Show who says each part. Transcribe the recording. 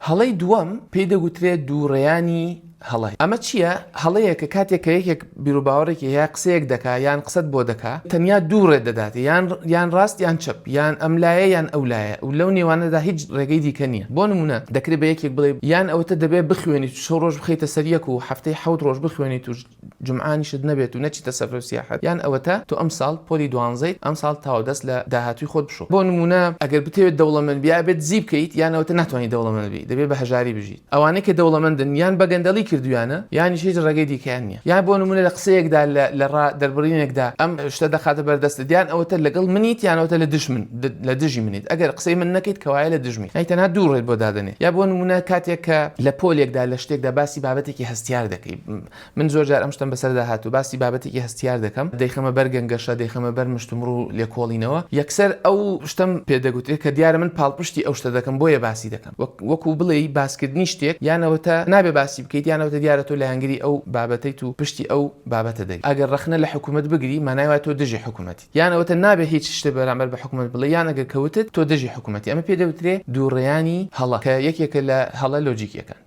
Speaker 1: هەڵەی دووەم پێی دەگوترێت دووڕێیانی هەڵە. ئەمە چییە؟ هەڵەیە کە کاتێک کە یەکێک بیرروباوەڕێکی هەیە قسەیەک دەکا یان قسەت بۆ دەکا تەنیا دوو ڕێ دەدات یان ڕاست یان چەپ یان ئەملایە یان ئەولایە و لەو نێوانەدا هیچ ڕێگەی دیکە نییە. بۆ نمونە دەکرێت بە یەکێک بڵێ یان ئەوتە دەبێت بخوێنیت شەو ڕۆژ بخیتە سەریەک و هەفتەی 7 ڕۆژ بخوێنیت و جمعانیشت نەبێت و نەچیتە سەفرە سیاحەت، یان ئەوەتە تۆ ئەم ساڵ پۆلی 12 ئەم ساڵ تاودەست لە داهاتووی خۆت بشۆ. بۆ نمونە ئەگەر بتەوێت دەوڵەمەند بیا بێت زی بکەیت یان ئەوتە ناتوانانی دەوڵەمەند بی دەبێت بە هەژاری بژیت. ئەوانەی کە دەوڵەمەندن یان بە گەندەڵی کردویانە یان هیچ ڕێگەی دیکەیان نییە. یان بۆ نمونە لە قسەیەکدا لە دەربڕینێکدا ئەم شتە دەخاتە بەردەستت یان ئەوەتە لەگەڵ منیت یان ئەوتە لە دژی منیت. ئەگەر قسەی من نەکەیت کەوایە لە دژمی ئەی تەنها دوو ڕێت بۆ دادنێ. یا بۆ نمونە کاتێک کە لە پۆلێکدا لە شتێکدا باسی بابەتێکی هەستیار دەکەی. من زۆر جار ئەم شتم بەسەردا هاتوو باسی بابەتێکی هەستیار دەکەم دەیخەمە بەر گەنگەشە دەیخەمە بەر مشتومڕ و لێکۆڵینەوە یەکسەر ئەو شتم پێدەگوترێت کە دیارە من پاڵپشتی ئەو شتە دەکەم بۆیە باسی دەکەم وەکو بڵێ باسکردنی شتێک یانەوەتە نابێ باسی بکەیت یانەوەتە دیارە تۆ لایەنگری ئەو بابەتەیت و پشتی ئەو بابەتە دەی. ئەگەر ڕخنە لە حکوومەت بگری مانایوە تۆ دژی حکوومەتی یانەوەتە نابێ هیچ شتە بەرامبەر بە حکوومەت بڵێ یان ئەگەر کەوتت تۆ دژی حکوومەتی. ئەمە پێدەوترێت دووڕێیانی هەڵە کە یەکێکە لە هەڵە لۆجیکیەکان.